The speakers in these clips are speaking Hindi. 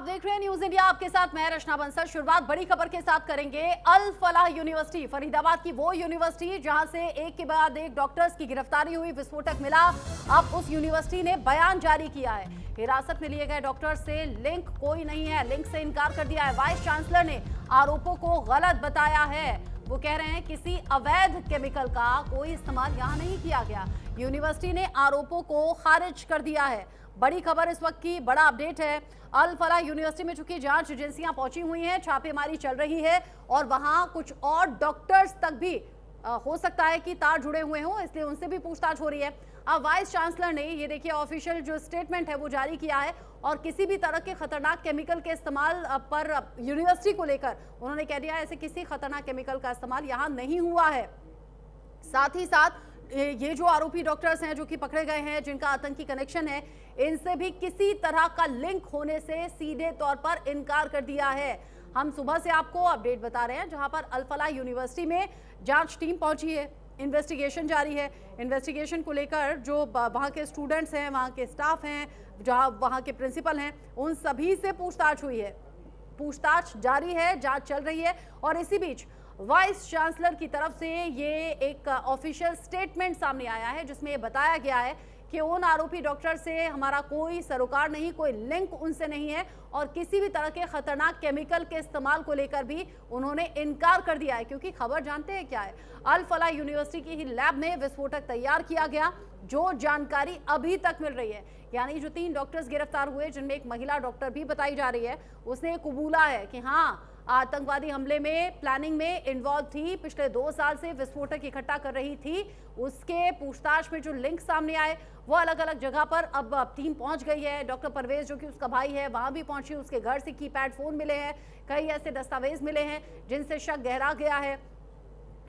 देख रहे हैं न्यूज इंडिया, आपके साथ मैं रचना बंसल। शुरुआत बड़ी खबर के साथ करेंगे। अल फलाह यूनिवर्सिटी, फरीदाबाद की वो यूनिवर्सिटी जहां से एक के बाद एक डॉक्टर्स की गिरफ्तारी हुई, विस्फोटक मिला। अब उस यूनिवर्सिटी ने बयान जारी किया है। हिरासत में लिए गए डॉक्टर से लिंक कोई नहीं है, लिंक से इनकार कर दिया है। वाइस चांसलर ने आरोपों को गलत बताया है। वो कह रहे हैं किसी अवैध केमिकल का कोई इस्तेमाल यहां नहीं किया गया। यूनिवर्सिटी ने आरोपों को खारिज कर दिया है। बड़ी खबर इस वक्त की, बड़ा अपडेट है। अल फलाह यूनिवर्सिटी में चूंकि जांच एजेंसियां पहुंची हुई हैं, छापेमारी चल रही है और वहां कुछ और डॉक्टर्स तक भी हो सकता है कि तार जुड़े हुए हों, इसलिए उनसे भी पूछताछ हो रही है। अब वाइस चांसलर ने ये देखिए ऑफिशियल जो स्टेटमेंट है वो जारी किया है और किसी भी तरह के खतरनाक केमिकल के इस्तेमाल पर यूनिवर्सिटी को लेकर उन्होंने कह दिया ऐसे किसी खतरनाक केमिकल का इस्तेमाल यहाँ नहीं हुआ है। साथ ही साथ ये जो आरोपी डॉक्टर्स हैं जो कि पकड़े गए हैं, जिनका आतंकी कनेक्शन है, इनसे भी किसी तरह का लिंक होने से सीधे तौर पर इनकार कर दिया है। हम सुबह से आपको अपडेट बता रहे हैं जहां पर अल फलाह यूनिवर्सिटी में जांच टीम पहुंची है, इन्वेस्टिगेशन जारी है। इन्वेस्टिगेशन को लेकर जो वहां के स्टूडेंट्स हैं, वहां के स्टाफ हैं, जहां वहां के प्रिंसिपल हैं, उन सभी से पूछताछ हुई है। पूछताछ जारी है, जांच चल रही है और इसी बीच वाइस चांसलर की तरफ से ये एक ऑफिशियल स्टेटमेंट सामने आया है जिसमें ये बताया गया है कि उन आरोपी डॉक्टर से हमारा कोई सरोकार नहीं, कोई लिंक उनसे नहीं है और किसी भी तरह के खतरनाक केमिकल के इस्तेमाल को लेकर भी उन्होंने इनकार कर दिया है। क्योंकि खबर जानते हैं क्या है, अल फलाह यूनिवर्सिटी की ही लैब में विस्फोटक तैयार किया गया, जो जानकारी अभी तक मिल रही है। यानी जो 3 डॉक्टर्स गिरफ्तार हुए, जिनमें एक महिला डॉक्टर भी बताई जा रही है, उसने कबूला है कि हाँ आतंकवादी हमले में प्लानिंग में इन्वॉल्व थी, पिछले 2 साल से विस्फोटक इकट्ठा कर रही थी। उसके पूछताछ में जो लिंक सामने आए वो अलग अलग जगह पर अब टीम पहुंच गई है। डॉक्टर परवेज जो कि उसका भाई है वहां भी पहुंची, उसके घर से कीपैड फोन मिले हैं, कई ऐसे दस्तावेज मिले हैं जिनसे शक गहरा गया है।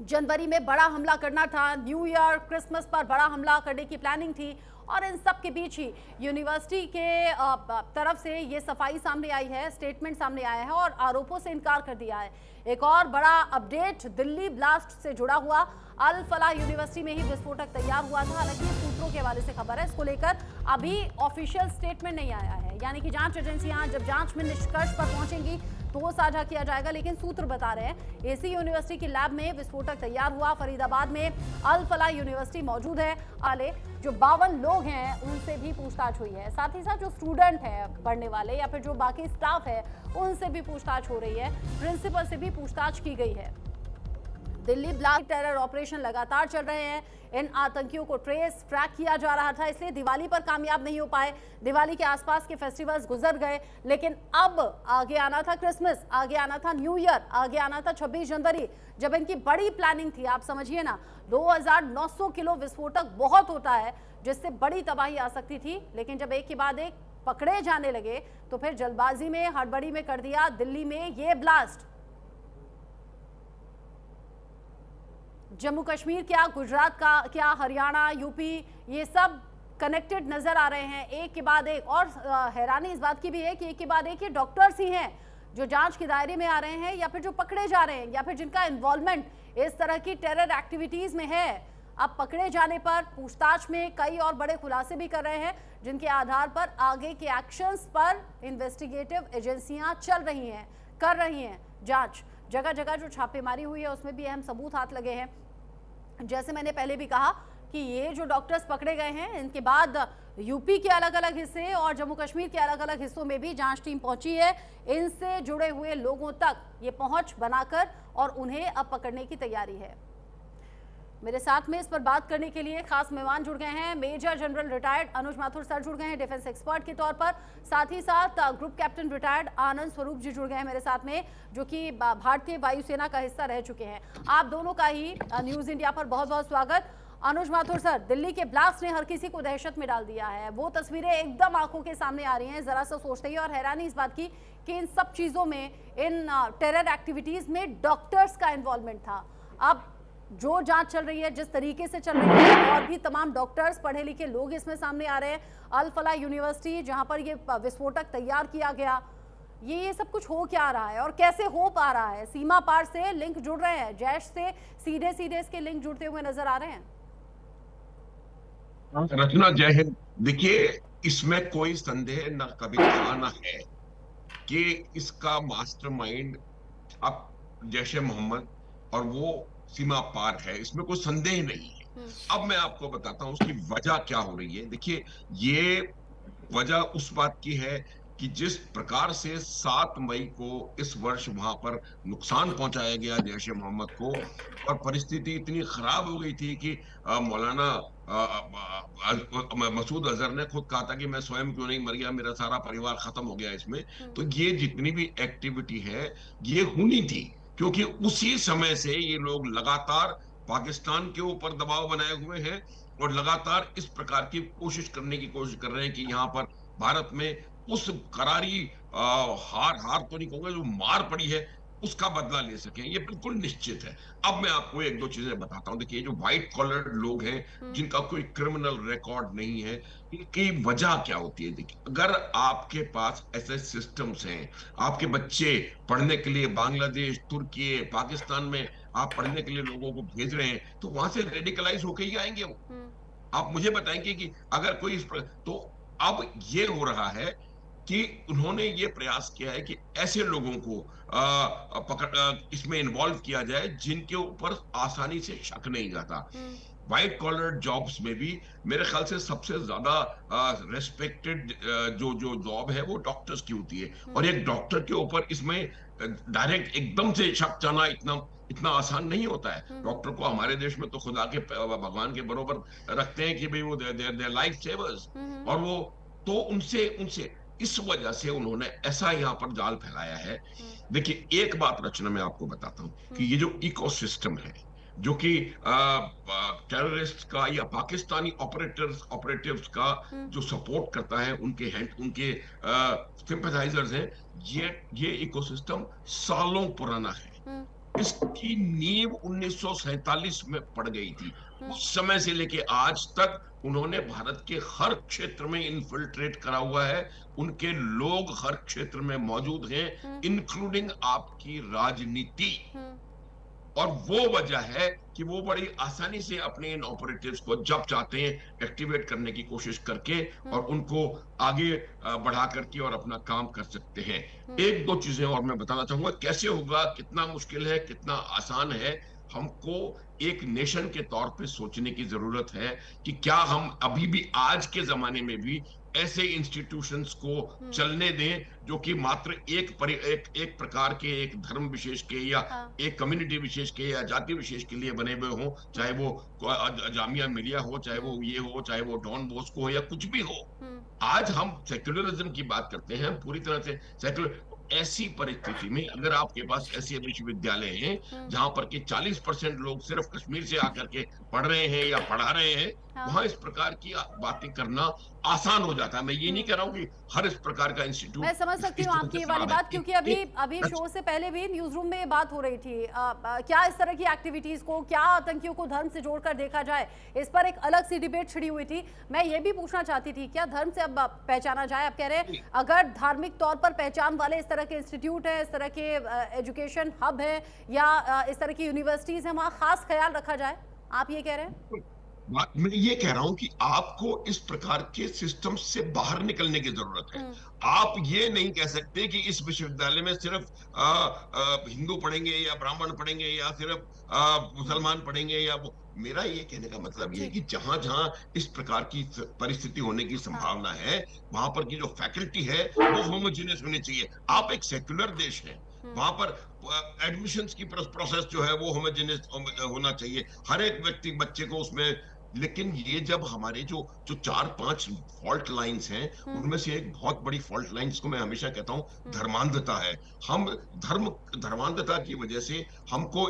जनवरी में बड़ा हमला करना था, न्यू ईयर क्रिसमस पर बड़ा हमला करने की प्लानिंग थी और इन सब के बीच ही यूनिवर्सिटी के तरफ से ये सफाई सामने आई है, स्टेटमेंट सामने आया है और आरोपों से इनकार कर दिया है। एक और बड़ा अपडेट दिल्ली ब्लास्ट से जुड़ा हुआ, अल फलाह यूनिवर्सिटी में ही विस्फोटक तैयार हुआ था। हालांकि सूत्रों के हवाले से खबर है, इसको लेकर अभी ऑफिशियल स्टेटमेंट नहीं आया है। यानी कि जांच एजेंसियां जब जांच में निष्कर्ष पर पहुंचेंगी तो वो साझा किया जाएगा, लेकिन सूत्र बता रहे हैं एसी यूनिवर्सिटी की लैब में विस्फोटक तैयार हुआ। फरीदाबाद में अल फलाह यूनिवर्सिटी मौजूद है। आले जो 52 लोग हैं उनसे भी पूछताछ हुई है। साथ ही साथ जो स्टूडेंट है पढ़ने वाले या फिर जो बाकी स्टाफ है उनसे भी पूछताछ हो रही है। प्रिंसिपल से भी पूछताछ की गई है। दिल्ली ब्लास्ट टेरर ऑपरेशन लगातार चल रहे हैं। इन आतंकियों को ट्रैक किया जा रहा था, इसलिए दिवाली पर कामयाब नहीं हो पाए। दिवाली के आसपास के फेस्टिवल्स गुजर गए, लेकिन अब आगे आना था क्रिसमस, आगे आना था न्यू ईयर, आगे आना था 26 जनवरी, जब इनकी बड़ी प्लानिंग थी। आप समझिए ना, 2900 किलो विस्फोटक बहुत होता है, जिससे बड़ी तबाही आ सकती थी। लेकिन जब एक के बाद एक पकड़े जाने लगे तो फिर जल्दबाजी में, हड़बड़ी में कर दिया दिल्ली में ये ब्लास्ट। जम्मू कश्मीर क्या, गुजरात का क्या, हरियाणा, यूपी, ये सब कनेक्टेड नजर आ रहे हैं एक के बाद एक। और हैरानी इस बात की भी है कि एक के बाद एक ये डॉक्टर्स ही हैं जो जांच के दायरे में आ रहे हैं या फिर जो पकड़े जा रहे हैं या फिर जिनका इन्वॉल्वमेंट इस तरह की टेरर एक्टिविटीज में है। अब पकड़े जाने पर पूछताछ में कई और बड़े खुलासे भी कर रहे हैं, जिनके आधार पर आगे के एक्शंस पर इन्वेस्टिगेटिव एजेंसियां चल रही हैं, कर रही हैं जांच। जगह जगह जो छापेमारी हुई है उसमें भी अहम सबूत हाथ लगे हैं। जैसे मैंने पहले भी कहा कि ये जो डॉक्टर्स पकड़े गए हैं, इनके बाद यूपी के अलग अलग हिस्से और जम्मू कश्मीर के अलग अलग हिस्सों में भी जांच टीम पहुंची है। इनसे जुड़े हुए लोगों तक ये पहुंच बनाकर और उन्हें अब पकड़ने की तैयारी है। मेरे साथ में इस पर बात करने के लिए खास मेहमान जुड़ गए हैं। मेजर जनरल रिटायर्ड अनुज माथुर सर जुड़ गए हैं डिफेंस एक्सपर्ट के तौर पर। साथ ही साथ ग्रुप कैप्टन रिटायर्ड आनंद स्वरूप जी जुड़ गए हैं मेरे साथ में, जो कि भारतीय वायुसेना का हिस्सा रह चुके हैं। आप दोनों का ही न्यूज इंडिया पर बहुत बहुत स्वागत। अनुज माथुर सर, दिल्ली के ब्लास्ट ने हर किसी को दहशत में डाल दिया है। वो तस्वीरें एकदम आंखों के सामने आ रही हैं, जरा सा सोचते ही और हैरानी इस बात की कि इन सब चीजों में, इन टेरर एक्टिविटीज में डॉक्टर्स का इन्वॉल्वमेंट था। अब जो जांच चल रही है, जिस तरीके से चल रही है, और भी तमाम डॉक्टर्स, पढ़े लिखे लोग इसमें सामने आ रहे हैं। अल फलाह यूनिवर्सिटी जहां पर ये विस्फोटक तैयार किया गया, ये सब कुछ हो क्या रहा है और कैसे हो पा रहा है? सीमा पार से लिंक जुड़ रहे हैं, जैश से सीधे सीधे इसके लिंक जुड़ते हुए नजर आ रहे हैं। रचना, जय हिंद। देखिए, इसमें कोई संदेह न कभी था न है कि इसका मास्टरमाइंड अब जैश ए मोहम्मद और वो सीमा पार है, इसमें कोई संदेह नहीं है। अब मैं आपको बताता हूं उसकी वजह क्या हो रही है। देखिए, ये वजह उस बात की है कि जिस प्रकार से 7 मई को इस वर्ष वहां पर नुकसान पहुंचाया गया जैश ए मोहम्मद को, और परिस्थिति इतनी खराब हो गई थी कि मौलाना मसूद अजहर ने खुद कहा था कि मैं स्वयं क्यों नहीं मर गया, मेरा सारा परिवार खत्म हो गया इसमें। तो ये जितनी भी एक्टिविटी है ये होनी थी, क्योंकि उसी समय से ये लोग लगातार पाकिस्तान के ऊपर दबाव बनाए हुए हैं और लगातार इस प्रकार की कोशिश करने की कोशिश कर रहे हैं कि यहाँ पर भारत में उस करारी हार तो नहीं कहूंगा, जो मार पड़ी है उसका बदला ले सकें। ये बिल्कुल निश्चित है। अब मैं आपको एक दो चीजें बताता हूं। देखिए, जो व्हाइट कॉलर लोग हैं जिनका कोई क्रिमिनल रिकॉर्ड नहीं है, इनकी वजह क्या होती है। देखिए, अगर आपके पास ऐसे सिस्टम्स हैं, आपके बच्चे पढ़ने के लिए बांग्लादेश, तुर्की, पाकिस्तान में आप पढ़ने के लिए लोगों को भेज रहे हैं, तो वहां से रेडिकलाइज होके ही आएंगे वो। आप मुझे बताएंगे कि अगर कोई तो अब ये हो रहा है कि उन्होंने ये प्रयास किया है कि ऐसे लोगों को इसमें इन्वॉल्व किया जाए जिनके ऊपर आसानी से शक नहीं जाता। व्हाइट कॉलर जॉब्स में भी मेरे ख्याल से सबसे ज्यादा रेस्पेक्टेड जो जो जॉब है वो डॉक्टर्स की होती है, और एक डॉक्टर के ऊपर इसमें डायरेक्ट एकदम से शक जाना इतना इतना आसान नहीं होता है। डॉक्टर को हमारे देश में तो खुदा के भगवान के बरोबर रखते हैं कि भाई वो देयर लाइफ सेवर्स, और वो तो उनसे उनसे इस वजह से उन्होंने ऐसा यहाँ पर जाल फैलाया है। देखिए, एक बात रचना मैं आपको बताता हूँ कि ये जो इकोसिस्टम है जो कि टेररिस्ट का या पाकिस्तानी ऑपरेटिव्स का जो सपोर्ट करता है, उनके सिंपैथाइजर्स हैं, ये इकोसिस्टम सालों पुराना है। इसकी नींव 1947 में पड़ गई थी। उस समय से लेके आज तक उन्होंने भारत के हर क्षेत्र में इन्फिल्ट्रेट करा हुआ है। उनके लोग हर क्षेत्र में मौजूद हैं, इंक्लूडिंग आपकी राजनीति। और वो वजह है कि वो बड़ी आसानी से अपने इन ऑपरेटिव्स को जब चाहते हैं एक्टिवेट करने की कोशिश करके और उनको आगे बढ़ा करके और अपना काम कर सकते हैं। एक दो चीजें और मैं बताना चाहूंगा कैसे होगा, कितना मुश्किल है, कितना आसान है। हमको एक नेशन के तौर पे सोचने की जरूरत है कि क्या हम अभी भी आज के जमाने में भी ऐसे इंस्टीट्यूशंस को चलने दें जो कि मात्र एक प्रकार के, एक धर्म विशेष के या एक कम्युनिटी विशेष के या जाति विशेष के लिए बने हुए हों, चाहे वो जामिया मिलिया हो, चाहे वो ये हो, चाहे वो डॉन बॉस्को हो या कुछ भी हो। आज हम सेक्युलरिज्म की बात करते हैं, पूरी तरह से सेक्युलर। ऐसी परिस्थिति में अगर आपके पास ऐसे विश्वविद्यालय हैं जहां पर के 40% लोग सिर्फ कश्मीर से आकर के पढ़ रहे हैं या पढ़ा रहे हैं, वहां इस प्रकार की बातें करना आसान हो जाता है। मैं ये नहीं कह रहा हूं कि हर इस प्रकार का इंस्टीट्यूट, मैं समझ सकती हूँ आपकी वाली बात, क्योंकि अभी शो से पहले भी न्यूज रूम में ये बात हो रही थी। क्या इस तरह की एक्टिविटीज को, क्या आतंकियों को धर्म से जोड़कर देखा जाए, इस पर एक अलग सी डिबेट छिड़ी हुई थी। मैं ये भी पूछना चाहती थी, क्या धर्म से अब पहचाना जाए? आप कह रहे हैं अगर धार्मिक तौर पर पहचान वाले इस तरह के इंस्टीट्यूट है, इस तरह के एजुकेशन हब है या इस तरह की यूनिवर्सिटीज है, वहां खास ख्याल रखा जाए, आप ये कह रहे हैं? मैं ये कह रहा हूं कि आपको इस प्रकार के सिस्टम से बाहर निकलने की जरूरत है। आप ये नहीं कह सकते कि इस विश्वविद्यालय में सिर्फ हिंदू पढ़ेंगे या ब्राह्मण पढ़ेंगे या सिर्फ मुसलमान पढ़ेंगे या वो। मेरा ये कहने का मतलब ये है कि जहां जहां इस प्रकार की परिस्थिति होने की संभावना है, वहां पर की जो फैकल्टी है वो होमोजेनियस होनी चाहिए। आप एक सेक्युलर देश है, वहां पर एडमिशंस की प्रोसेस जो है वो होमोजेनियस होना चाहिए, हर एक व्यक्ति बच्चे को उसमें। लेकिन ये जब हमारे जो जो 4-5 फॉल्ट लाइंस हैं, उनमें से एक बहुत बड़ी फॉल्ट लाइन जिसको मैं हमेशा कहता हूं धर्मांधता है। हम धर्मांधता की वजह से हमको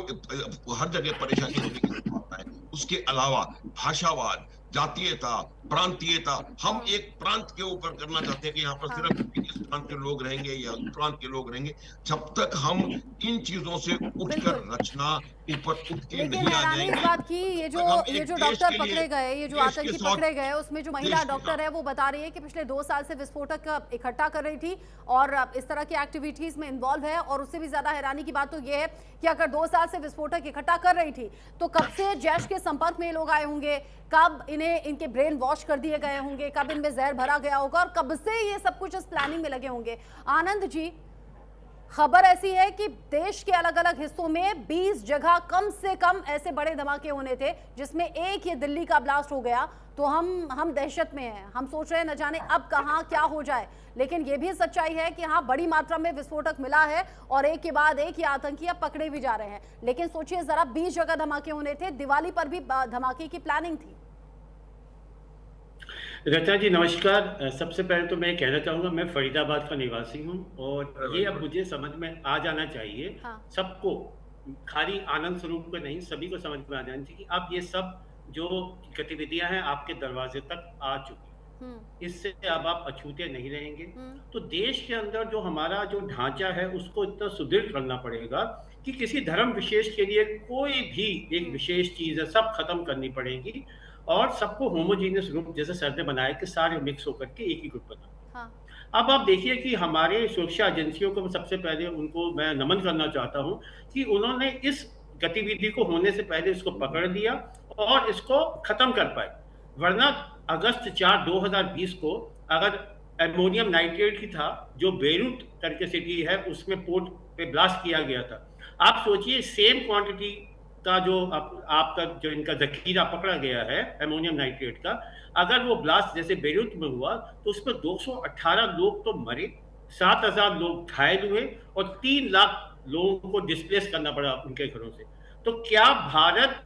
हर जगह परेशानी होने की संभावना है। उसके अलावा भाषावाद, जातीयता, प्रांतीयता, हम एक प्रांत के ऊपर करना चाहते हैं कि यहाँ पर सिर्फ इस प्रांत के लोग रहेंगे या उस प्रांत के लोग रहेंगे। जब तक हम इन चीजों से उठकर रचना ऊपर उठ के नहीं आ जाएंगे। इस बात की ये जो डॉक्टर पकड़े गए, ये जो आतंकी पकड़े गए, उसमें जो महिला डॉक्टर है वो बता रही है कि पिछले 2 साल से विस्फोटक इकट्ठा कर रही थी और इस तरह की एक्टिविटीज में इन्वॉल्व है। और उससे भी ज्यादा हैरानी की बात तो ये है कि अगर 2 साल से विस्फोटक इकट्ठा कर रही थी तो कब से जैश के संपर्क में लोग आए होंगे, कब इन्हें इनके ब्रेन वॉश कर दिए गए होंगे, कब इनमें जहर भरा गया होगा और कब से ये सब कुछ इस प्लानिंग में लगे होंगे। आनंद जी, खबर ऐसी है कि देश के अलग अलग हिस्सों में 20 जगह कम से कम ऐसे बड़े धमाके होने थे, जिसमें एक ये दिल्ली का ब्लास्ट हो गया। तो हम दहशत में हैं, हम सोच रहे हैं न जाने अब कहां क्या हो जाए। लेकिन ये भी सच्चाई है कि हाँ, बड़ी मात्रा में विस्फोटक मिला है और एक के बाद एक ये आतंकी अब पकड़े भी जा रहे हैं। लेकिन सोचिए जरा, 20 जगह धमाके होने थे, दिवाली पर भी धमाके की प्लानिंग थी। रचना जी नमस्कार। सबसे पहले तो मैं कहना चाहूँगा, मैं फरीदाबाद का निवासी हूँ और ये अब मुझे समझ में आ जाना चाहिए, हाँ। सबको, खाली आनंद स्वरूप को नहीं, सभी को समझ में आ जाना चाहिए कि अब ये सब जो गतिविधियां हैं आपके दरवाजे तक आ चुकी, इससे अब आप अछूते नहीं रहेंगे। तो देश के अंदर जो हमारा जो ढांचा है उसको इतना सुदृढ़ करना पड़ेगा कि किसी धर्म विशेष के लिए कोई भी एक विशेष चीज है सब खत्म करनी पड़ेगी और सबको होमोजीनियस ग्रुप जैसे सर ने बनाया कि सारे मिक्स होकर के एक ही ग्रुप बना। हाँ। अब आप देखिए कि हमारे सुरक्षा एजेंसियों को सबसे पहले उनको मैं नमन करना चाहता हूं कि उन्होंने इस गतिविधि को होने से पहले इसको पकड़ लिया और इसको खत्म कर पाए। वरना अगस्त 4, 2020 को अगर एमोनियम नाइट्रेट की था जो बेरूट करके सिटी है उसमें पोर्ट पे ब्लास्ट किया गया था, आप सोचिए सेम क्वांटिटी का जो आपका जो इनका जखीरा पकड़ा गया है एमोनियम नाइट्रेट का, अगर वो ब्लास्ट जैसे बेरूट में हुआ तो उसमें 218 लोग तो मरे, 7000 लोग घायल हुए और 3 लाख लोगों को डिस्प्लेस करना पड़ा उनके घरों से। तो क्या भारत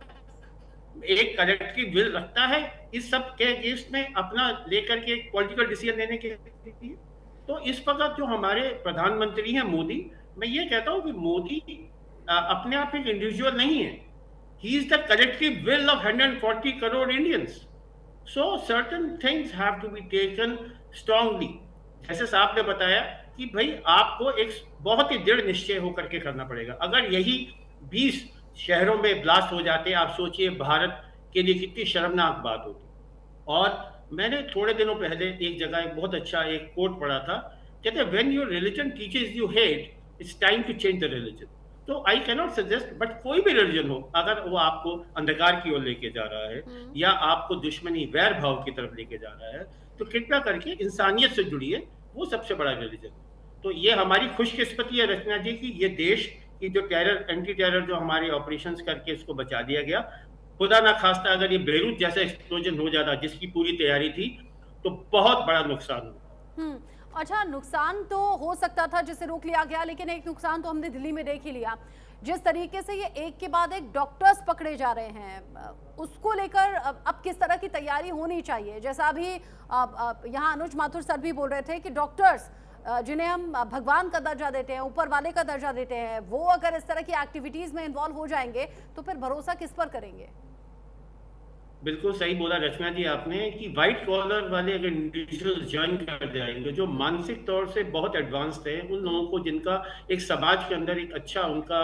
एक कलेक्टिव विल रखता है इस सब के केस में अपना लेकर के पॉलिटिकल डिसीजन लेने के लिए? तो इस वक्त जो हमारे प्रधानमंत्री हैं मोदी, मैं ये कहता हूं कि मोदी अपने आप एक इंडिविजुअल नहीं है, he is the collective will of 140 crore Indians. So certain things have to be taken strongly. जैसे साहब ने बताया कि भाई आपको एक बहुत ही दृढ़ निश्चय होकर के करना पड़ेगा। अगर यही 20 शहरों में ब्लास्ट हो जाते, आप सोचिए भारत के लिए कितनी शर्मनाक बात होती। और मैंने थोड़े दिनों पहले एक जगह एक बहुत अच्छा एक कोट पढ़ा था, कहते हैं when your religion teaches you hate, it's time to change the religion. तो आई कैनॉट सजेस्ट, बट कोई भी रिलीजन हो, अगर वो आपको अंधकार की ओर लेके जा रहा है या आपको दुश्मनी वैर भाव की तरफ लेके जा रहा है, तो कृपया करके इंसानियत से जुड़िए, वो सबसे बड़ा रिलीजन। तो ये हमारी खुशकिस्मती है रचना जी की ये देश की जो टेरर एंटी टेरर जो हमारे ऑपरेशंस करके इसको बचा दिया गया। खुदा ना खास्ता अगर ये बेरूत जैसा एक्सप्लोजन हो जाता जिसकी पूरी तैयारी थी तो बहुत बड़ा नुकसान हुआ। अच्छा, नुकसान तो हो सकता था जिसे रोक लिया गया, लेकिन एक नुकसान तो हमने दिल्ली में देख ही लिया। जिस तरीके से ये एक के बाद एक डॉक्टर्स पकड़े जा रहे हैं, उसको लेकर अब किस तरह की तैयारी होनी चाहिए? जैसा अभी यहाँ अनुज माथुर सर भी बोल रहे थे कि डॉक्टर्स जिन्हें हम भगवान का दर्जा देते हैं, ऊपर वाले का दर्जा देते हैं, वो अगर इस तरह की एक्टिविटीज में इन्वॉल्व हो जाएंगे तो फिर भरोसा किस पर करेंगे? बिल्कुल सही बोला रचना जी आपने कि व्हाइट कॉलर वाले अगर इंडिविजुअल ज्वाइन कर जाएंगे जो मानसिक तौर से बहुत एडवांस्ड है, उन लोगों को जिनका एक समाज के अंदर एक अच्छा उनका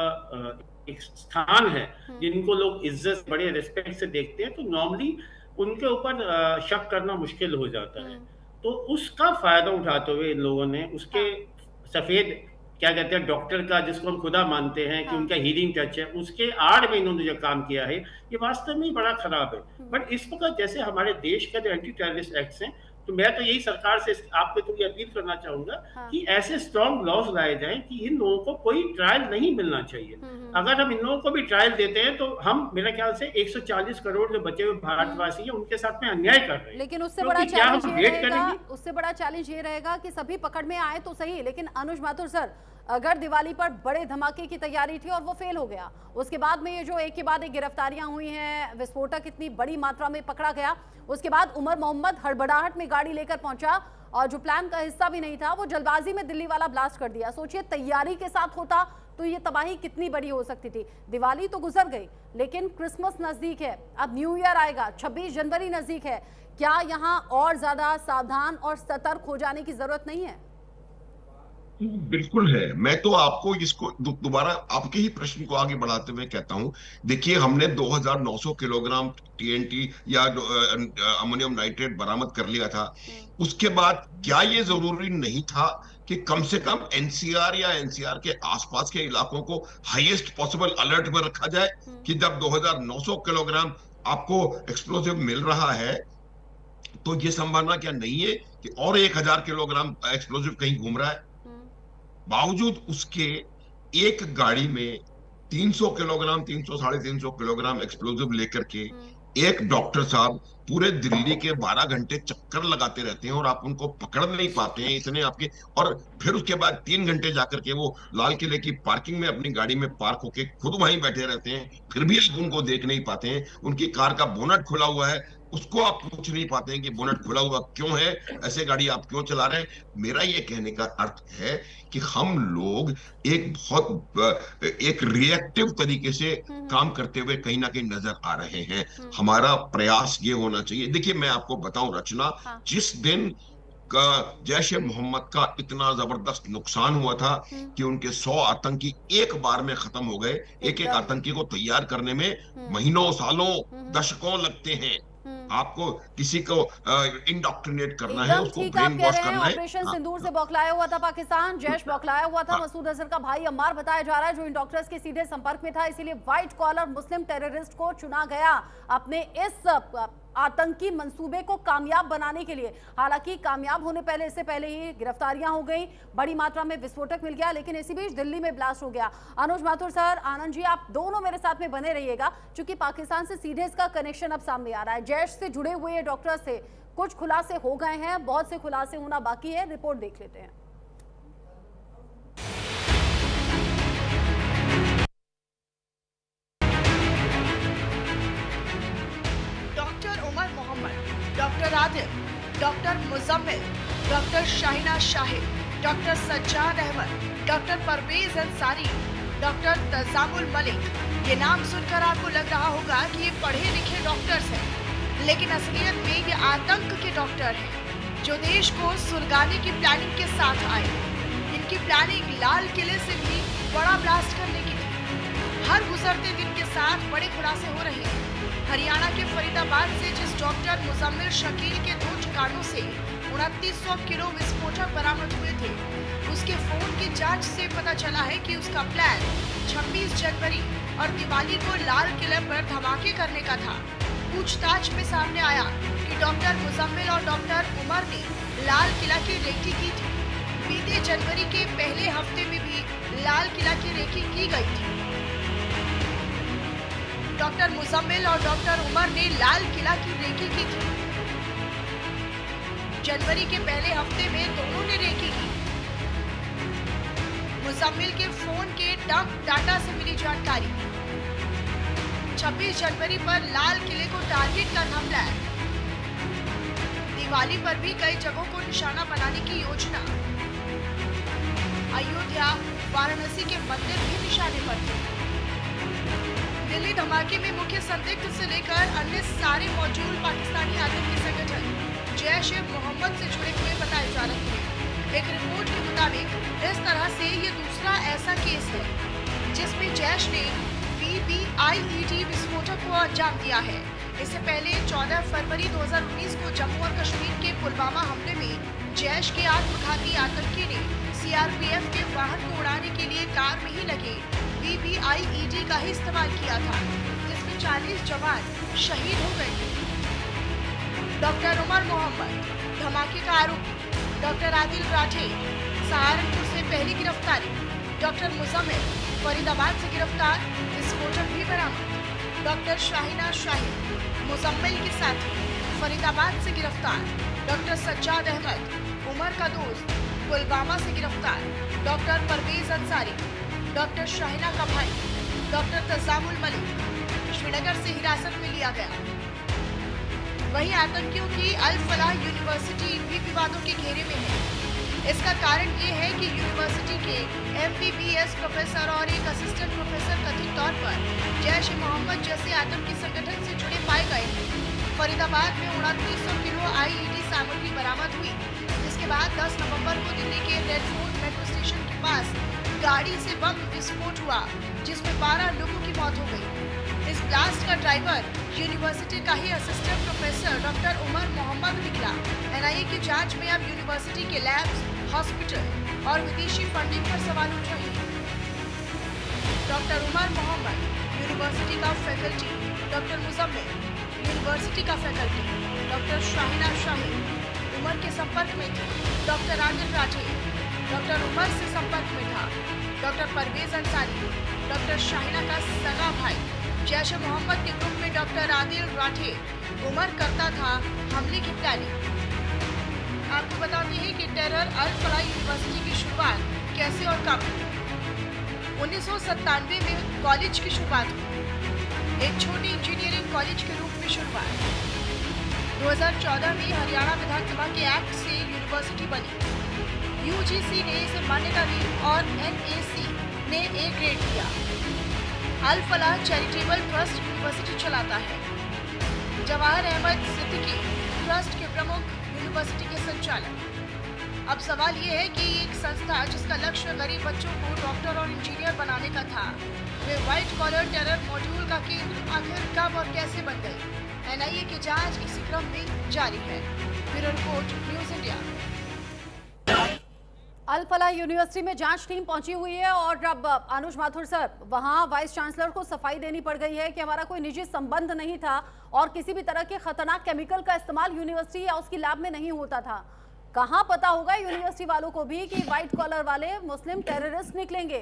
एक स्थान है, जिनको लोग इज्जत बड़े रिस्पेक्ट से देखते हैं, तो नॉर्मली उनके ऊपर शक करना मुश्किल हो जाता है। तो उसका फायदा उठाते हुए इन लोगों ने उसके सफेद क्या कहते हैं डॉक्टर का, जिसको हम खुदा मानते हैं कि उनका हीलिंग टच है, उसके आड़ में इन्होंने जो काम किया है ये वास्तव में बड़ा खराब है। बट इस वक्त जैसे हमारे देश का जो एंटी टेररिस्ट एक्ट हैं, तो मैं तो यही सरकार से आपको तो ये अपील करना चाहूंगा कि ऐसे स्ट्रॉन्ग लॉज लाए जाएं कि इन लोगों को कोई ट्रायल नहीं मिलना चाहिए। अगर हम इन लोगों को भी ट्रायल देते हैं तो हम मेरे ख्याल से 140 करोड़ जो बचे हुए भारतवासी हैं उनके साथ में अन्याय कर रहे हैं। लेकिन उससे बड़ा चैलेंज ये रहेगा कि सभी पकड़ में आए तो सही। लेकिन अनुज माथुर सर, अगर दिवाली पर बड़े धमाके की तैयारी थी और वो फेल हो गया, उसके बाद में ये जो एक के बाद एक गिरफ्तारियां हुई हैं, विस्फोटक इतनी बड़ी मात्रा में पकड़ा गया, उसके बाद उमर मोहम्मद हड़बड़ाहट में गाड़ी लेकर पहुंचा और जो प्लान का हिस्सा भी नहीं था वो जल्दबाजी में दिल्ली वाला ब्लास्ट कर दिया। सोचिए तैयारी के साथ होता तो ये तबाही कितनी बड़ी हो सकती थी। दिवाली तो गुजर गई, लेकिन क्रिसमस नजदीक है, अब न्यू ईयर आएगा, 26 जनवरी नजदीक है। क्या यहाँ और ज्यादा सावधान और सतर्क हो जाने की जरूरत नहीं है? बिल्कुल है। मैं तो आपको इसको दोबारा आपके ही प्रश्न को आगे बढ़ाते हुए कहता हूं, देखिए हमने 2900 किलोग्राम टीएनटी या अमोनियम नाइट्रेट बरामद कर लिया था। उसके बाद क्या ये जरूरी नहीं था कि कम से कम एनसीआर या एनसीआर के आसपास के इलाकों को हाईएस्ट पॉसिबल अलर्ट में रखा जाए कि जब 2900 किलोग्राम आपको एक्सप्लोसिव मिल रहा है तो ये संभावना क्या नहीं है कि और 1000 किलोग्राम एक्सप्लोसिव कहीं घूम रहा है? बावजूद उसके एक गाड़ी में 300 किलोग्राम 300 साढ़े 300 किलोग्राम एक्सप्लोजिव लेकर के एक डॉक्टर साहब पूरे दिल्ली के 12 घंटे चक्कर लगाते रहते हैं और आप उनको पकड़ नहीं पाते हैं इतने आपके। और फिर उसके बाद 3 घंटे जाकर के वो लाल किले की पार्किंग में अपनी गाड़ी में पार्क होके खुद वहीं बैठे रहते हैं, फिर भी आप उनको देख नहीं पाते हैं। उनकी कार का बोनट खुला हुआ है, उसको आप पूछ नहीं पाते हैं कि बोनट खुला हुआ क्यों है, ऐसे गाड़ी आप क्यों चला रहे हैं। मेरा ये कहने का अर्थ है कि हम लोग एक रिएक्टिव तरीके से काम करते हुए कहीं ना कहीं नजर आ रहे हैं। हमारा प्रयास ये होना चाहिए। देखिए मैं आपको बताऊं रचना, जिस दिन का जैश ए मोहम्मद का इतना जबरदस्त नुकसान हुआ था कि उनके 100 आतंकी एक बार में खत्म हो गए। एक एक आतंकी को तैयार करने में महीनों सालों दशकों लगते हैं। आपको किसी को इंडोक्ट्रिनेट करना है, उसको ब्रेन वॉश करना है। ऑपरेशन सिंदूर से बौखलाया हुआ था पाकिस्तान, जैश बौखलाया हुआ था। मसूद अजहर का भाई अम्मार बताया जा रहा है जो इन डॉक्टर्स के सीधे संपर्क में था, इसीलिए व्हाइट कॉलर मुस्लिम टेररिस्ट को चुना गया अपने इस आतंकी मंसूबे को कामयाब बनाने के लिए। हालांकि कामयाब होने पहले इससे पहले ही गिरफ्तारियां हो गई, बड़ी मात्रा में विस्फोटक मिल गया, लेकिन इसी बीच दिल्ली में ब्लास्ट हो गया। अनुज माथुर सर, आनंद जी, आप दोनों मेरे साथ में बने रहिएगा क्योंकि पाकिस्तान से सीधे इसका कनेक्शन अब सामने आ रहा है। जैश से जुड़े हुए डॉक्टर से कुछ खुलासे हो गए हैं, बहुत से खुलासे होना बाकी है। रिपोर्ट देख लेते हैं। Doctor Adil, doctor Muzammil, doctor Shahina Shahid, doctor Sajjad Ahmad, doctor Parvez Ansari, doctor Tajamul Malik. ये नाम सुनकर आपको लग रहा होगा कि ये पढ़े लिखे डॉक्टर्स हैं, लेकिन असलियत में ये आतंक के डॉक्टर हैं जो देश को सुलगाने की प्लानिंग के साथ आए। इनकी प्लानिंग लाल किले से भी बड़ा ब्लास्ट करने की थी। हर गुजरते दिन के साथ बड़े खुलासे हो रहे हैं। हरियाणा के फरीदाबाद से जिस डॉक्टर मुजम्मिल शकील के 2 ठिकानों से 2900 किलो विस्फोटक बरामद हुए थे, उसके फोन की जांच से पता चला है कि उसका प्लान 26 जनवरी और दिवाली को लाल किले पर धमाके करने का था। पूछताछ में सामने आया कि डॉक्टर मुजम्मिल और डॉक्टर उमर ने लाल किला की रेकी की थी। बीते जनवरी के पहले हफ्ते में भी लाल किला की रेकी की गई थी। डॉक्टर मुजम्मिल और डॉक्टर उमर ने लाल किला की रेकी की थी। जनवरी के पहले हफ्ते में दोनों ने रेकी की। मुजम्मिल के फोन के डंप डाटा से मिली जानकारी, 26 जनवरी पर लाल किले को टारगेट का था प्लान। दिवाली पर भी कई जगहों को निशाना बनाने की योजना। अयोध्या, वाराणसी के मंदिर भी निशाने पर थे। दिल्ली धमाके में मुख्य संदिग्ध से लेकर अन्य सारे मौजूद पाकिस्तानी आतंकी संगठन जैश ए मोहम्मद से जुड़े हुए बताए जा रहे हैं। एक रिपोर्ट के मुताबिक इस तरह से ये दूसरा ऐसा केस है जिसमें जैश ने VBIED विस्फोटक को अंजाम दिया है। इससे पहले 14 फरवरी 2019 को जम्मू और कश्मीर के पुलवामा हमले में जैश के आत्मघाती आतंकी ने CRPF के वाहन को उड़ाने के लिए कार में ही लगे VBIED का ही इस्तेमाल किया था, जिसमें 40 जवान शहीद हो गए थे। डॉक्टर उमर मोहम्मद धमाके का आरोपी, डॉक्टर आदिल राठे सहारनपुर से पहली गिरफ्तारी, डॉक्टर मुजम्मिल फरीदाबाद से गिरफ्तार, विस्फोटक भी बरामद। डॉक्टर शाहिना शाहिद मुजम्मिल के साथी फरीदाबाद से गिरफ्तार, डॉक्टर सज्जाद अहमद उमर का दोस्त पुलवामा से गिरफ्तार, डॉक्टर परवेज अंसारी डॉक्टर शाहिना का भाई, डॉक्टर तजामुल मलिक श्रीनगर से हिरासत में लिया गया। वहीं आतंकियों की अल फलाह यूनिवर्सिटी भी विवादों के घेरे में है। इसका कारण ये है कि यूनिवर्सिटी के MBBS प्रोफेसर और एक असिस्टेंट प्रोफेसर कथित तौर पर जैश ए मोहम्मद जैसे आतंकी संगठन से जुड़े पाए गए हैं। फरीदाबाद में 2900 किलो IED सामग्री बरामद हुई, जिसके बाद 10 नवंबर को दिल्ली के रेड फोर्ट मेट्रो स्टेशन के पास गाड़ी से बम विस्फोट हुआ, जिसमें 12 लोगों की मौत हो गई। इस ब्लास्ट का ड्राइवर यूनिवर्सिटी का ही assistant professor doctor Umar Mohammad निकला। NIA की जांच में अब यूनिवर्सिटी के लैब्स, हॉस्पिटल और विदेशी फंडिंग पर सवाल उठ रहे हैं। डॉक्टर उमर मोहम्मद यूनिवर्सिटी का फैकल्टी, डॉक्टर मुजम्मिल यूनिवर्सिटी का फैकल्टी, डॉक्टर शाहिना शाहिद उमर के संपर्क में थे, डॉक्टर आदिल राठे डॉक्टर उमर से संपर्क में था। डॉक्टर परवेज अंसारी, डॉक्टर शाहिना का सगा भाई, जैश ए मोहम्मद के ग्रुप में डॉक्टर आदिल राठे उमर करता था हमले की प्लानिंग। आपको बताते हैं कि टेरर अल फलाह यूनिवर्सिटी की शुरुआत कैसे और कब हुई। 1997 में कॉलेज की शुरुआत हुई, एक छोटे इंजीनियरिंग कॉलेज के रूप में शुरुआत। 2014 में हरियाणा विधानसभा के एक्ट से यूनिवर्सिटी बनी। यूजीसी ने इसे मान्यता दी और एनएसी ने ए ग्रेड दिया। अल फलाह चैरिटेबल ट्रस्ट यूनिवर्सिटी चलाता है। जवाहर अहमद सिद्दीकी ट्रस्ट के प्रमुख यूनिवर्सिटी के संचालक। अब सवाल ये है कि एक संस्था जिसका लक्ष्य गरीब बच्चों को डॉक्टर और इंजीनियर बनाने का था, वे व्हाइट कॉलर टेरर मॉड्यूल का केंद्र आखिर कब और कैसे बन गई? एनआईए की जांच इसी क्रम में जारी है। Bureau report, news India. Al Falah university में जांच टीम पहुंची हुई है और अब अनुज माथुर सर, वहां वाइस चांसलर को सफाई देनी पड़ गई है कि हमारा कोई निजी संबंध नहीं था और किसी भी तरह के खतरनाक केमिकल का इस्तेमाल यूनिवर्सिटी या उसकी लैब में नहीं होता था। कहां पता होगा यूनिवर्सिटी वालों को भी कि व्हाइट कॉलर वाले मुस्लिम टेररिस्ट निकलेंगे?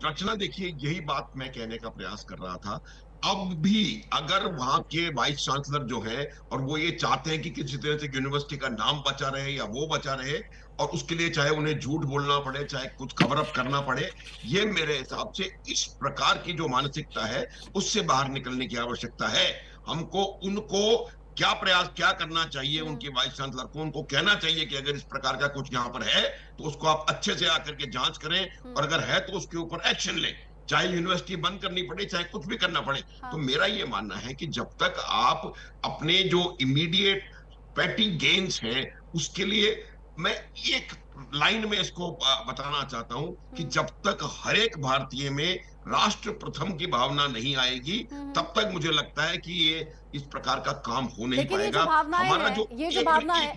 रचना, देखिए यही बात मैं कहने का प्रयास कर रहा था। अब भी अगर वहां के वाइस चांसलर जो है और वो ये चाहते हैं कि किसी तरह से यूनिवर्सिटी का नाम बचा रहे या वो बचा रहे, और उसके लिए चाहे उन्हें झूठ बोलना पड़े, चाहे कुछ कवर अप करना पड़े, ये मेरे हिसाब से इस प्रकार की जो मानसिकता है उससे बाहर निकलने की आवश्यकता है। हमको उनको क्या प्रयास क्या करना चाहिए, उनके वाइस चांसलर को उनको कहना चाहिए कि अगर इस प्रकार का कुछ यहाँ पर है तो उसको आप अच्छे से आकर के जांच करें और अगर है तो उसके ऊपर एक्शन लें, चाहे यूनिवर्सिटी बंद करनी पड़े, चाहे कुछ भी करना पड़े। तो मेरा ये मानना है कि जब तक आप अपने जो इमीडिएट पैटी गेन्स हैं उसके लिए, मैं एक लाइन में इसको बताना चाहता हूं कि जब तक हर एक भारतीय में राष्ट्र प्रथम की भावना नहीं आएगी तब तक मुझे लगता है कि ये इस प्रकार का काम हो नहीं पाएगा। हमारा जो भावना है,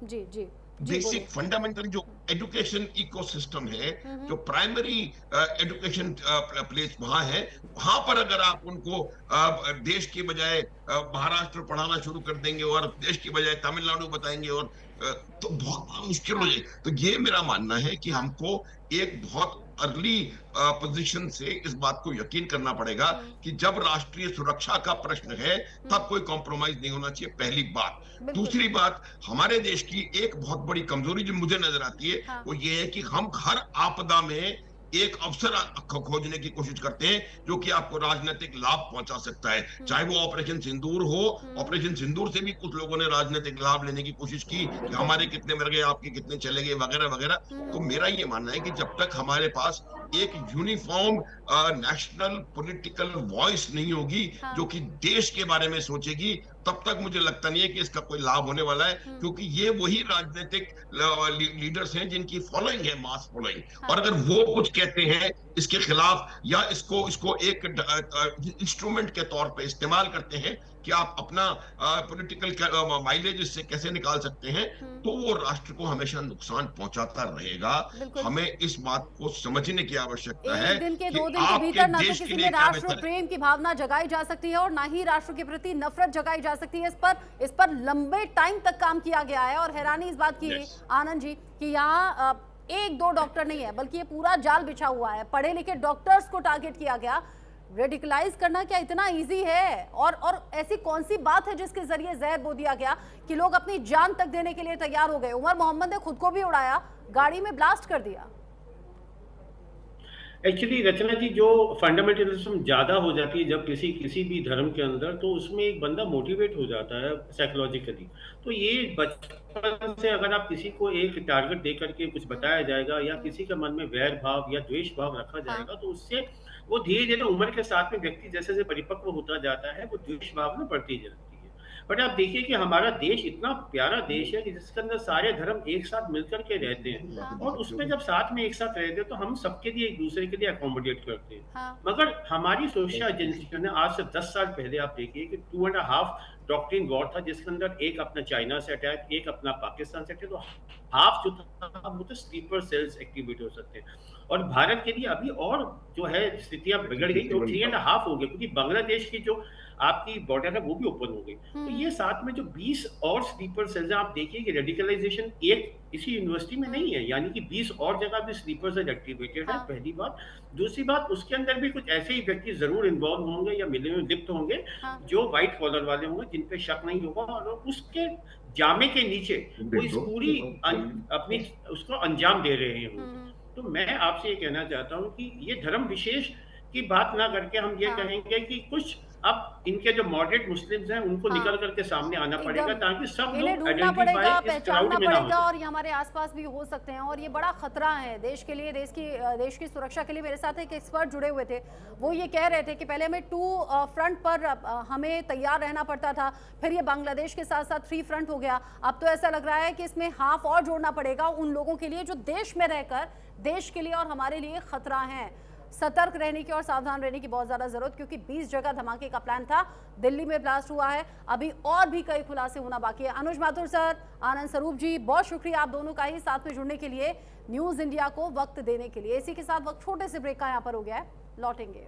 जी जी, बेसिक फंडामेंटल जो एजुकेशन इकोसिस्टम है, जो प्राइमरी एजुकेशन प्लेस वहां है, वहां पर अगर आप उनको देश के बजाय महाराष्ट्र पढ़ाना शुरू कर देंगे और देश की बजाय तमिलनाडु बताएंगे और तो बहुत मुश्किल हो जाए। तो ये मेरा मानना है कि हमको एक बहुत अर्ली पोजीशन से इस बात को यकीन करना पड़ेगा कि जब राष्ट्रीय सुरक्षा का प्रश्न है तब कोई कॉम्प्रोमाइज नहीं होना चाहिए, पहली बात। दूसरी बात, हमारे देश की एक बहुत बड़ी कमजोरी जो मुझे नजर आती है वो ये है कि हम हर आपदा में एक अवसर खोजने की कोशिश करते हैं जो कि आपको राजनीतिक लाभ पहुंचा सकता है, चाहे वो ऑपरेशन सिंदूर हो। ऑपरेशन सिंदूर से भी कुछ लोगों ने राजनीतिक लाभ लेने की कोशिश की कि हमारे कितने मर गए, आपके कितने चले गए, वगैरह वगैरह। तो मेरा ये मानना है कि जब तक हमारे पास एक यूनिफॉर्म नेशनल पॉलिटिकल वॉइस नहीं होगी जो कि देश के बारे में सोचेगी, तब तक मुझे लगता नहीं है कि इसका कोई लाभ होने वाला है, क्योंकि ये वही राजनीतिक लीडर्स हैं जिनकी फॉलोइंग है, मास फॉलोइंग। और अगर वो कुछ कहते हैं इसके खिलाफ या इसको एक इंस्ट्रूमेंट के तौर पे इस्तेमाल करते हैं कि आप अपना पॉलिटिकल माइलेज इससे कैसे निकाल सकते हैं, तो वो राष्ट्र को हमेशा नुकसान पहुंचाता रहेगा। हमें इस बात को समझने की आवश्यकता है। एक दिन के 2 दिन के भीतर न तो किसी में राष्ट्र प्रेम की भावना जगाई जा सकती है और ना ही राष्ट्र के प्रति नफरत जगाई जा सकती है। इस पर लंबे टाइम तक काम किया गया है और हैरानी इस बात की आनंद जी कि यहाँ 1-2 डॉक्टर नहीं है बल्कि ये पूरा जाल बिछा हुआ है। पढ़े लिखे डॉक्टर्स को टारगेट किया गया। रेडिकलाइज करना क्या इतना इजी है? और ऐसी कौन सी बात है जिसके जरिए जहर बो दिया गया कि लोग अपनी जान तक देने के लिए तैयार हो गए? उमर मोहम्मद ने खुद को भी उड़ाया, गाड़ी में ब्लास्ट कर दिया। एक्चुअली रचना जी, जो फंडामेंटलिज्म ज़्यादा हो जाती है जब किसी भी धर्म के अंदर, तो उसमें एक बंदा मोटिवेट हो जाता है साइकोलॉजिकली। तो ये बचपन से अगर आप किसी को एक टारगेट दे करके कुछ बताया जाएगा या किसी के मन में वैर भाव या द्वेष भाव रखा जाएगा, तो उससे वो धीरे धीरे उम्र के साथ में व्यक्ति जैसे जैसे परिपक्व होता जाता है वो द्वेष भाव में बढ़ती जाती है। बट आप देखिए कि हमारा देश इतना प्यारा देश है कि जिसके अंदर सारे धर्म एक साथ मिलकर के रहते हैं, और उसमें जब साथ में एक साथ रहते हैं तो हम सबके लिए एक दूसरे के लिए अकोमोडेट करते हैं। मगर हमारी सोशल एजेंसी ने आज से 10 साल पहले आप देखिए कि 2.5 डॉक्ट्रिन वॉर था, जिसके अंदर एक अपना चाइना से अटैक, एक अपना पाकिस्तान से अटैक। तो हाफ जो था वो तो स्लीपर सेल्स एक्टिवेट हो सकते हैं। और भारत के लिए अभी और जो है स्थितियां बिगड़ गई, तो 3.5 हो गए, क्योंकि बांग्लादेश की जो आपकी बॉर्डर है वो भी ओपन हो गई। तो ये साथ में जो 20 और स्लीपर सेल्स आप देखिए कि रेडिकलाइजेशन एक इसी यूनिवर्सिटी में नहीं है, यानी कि 20 और जगह भी स्लीपर्स एंड एक्टिवेटेड है, हाँ। पहली बात। दूसरी बात, उसके अंदर भी कुछ ऐसे ही व्यक्ति जरूर इन्वॉल्व होंगे या मिले हुए लिप्त होंगे, हाँ। जो व्हाइट कॉलर वाले होंगे, जिन पे शक नहीं होगा, और उसके जामे के नीचे वो इस पूरी अपनी उसको अंजाम दे रहे हैं। तो मैं आपसे ये कहना चाहता हूँ कि ये धर्म विशेष की बात ना करके हम ये हाँ। कहेंगे कि कुछ अब इनके जो मॉडरेट मुस्लिम्स हैं उनको हाँ। निकल करके सामने आना पड़ेगा, एकदम। ताकि सब इन्हें लोग ढूंढना पड़ेगा, आइडेंटिफाई इस पहचानना क्राउड में ना पड़ेगा, हो। और ये हमारे आसपास भी हो सकते हैं, और ये बड़ा खतरा है देश के लिए, देश की सुरक्षा के लिए। मेरे साथ एक एक्सपर्ट जुड़े हुए थे, वो ये कह रहे थे कि पहले हमें 2 फ्रंट पर हमें तैयार रहना पड़ता था, फिर ये बांग्लादेश के साथ साथ 3 फ्रंट हो गया। अब तो ऐसा लग रहा है कि इसमें हाफ और जोड़ना पड़ेगा उन लोगों के लिए जो देश में रहकर देश के लिए और हमारे लिए खतरा है। सतर्क रहने की और सावधान रहने की बहुत ज्यादा जरूरत, क्योंकि 20 जगह धमाके का प्लान था। दिल्ली में ब्लास्ट हुआ है, अभी और भी कई खुलासे होना बाकी है। अनुज माथुर सर, आनंद स्वरूप जी, बहुत शुक्रिया आप दोनों का ही साथ में जुड़ने के लिए, न्यूज इंडिया को वक्त देने के लिए। इसी के साथ वक्त छोटे से ब्रेक का यहाँ पर हो गया है, लौटेंगे।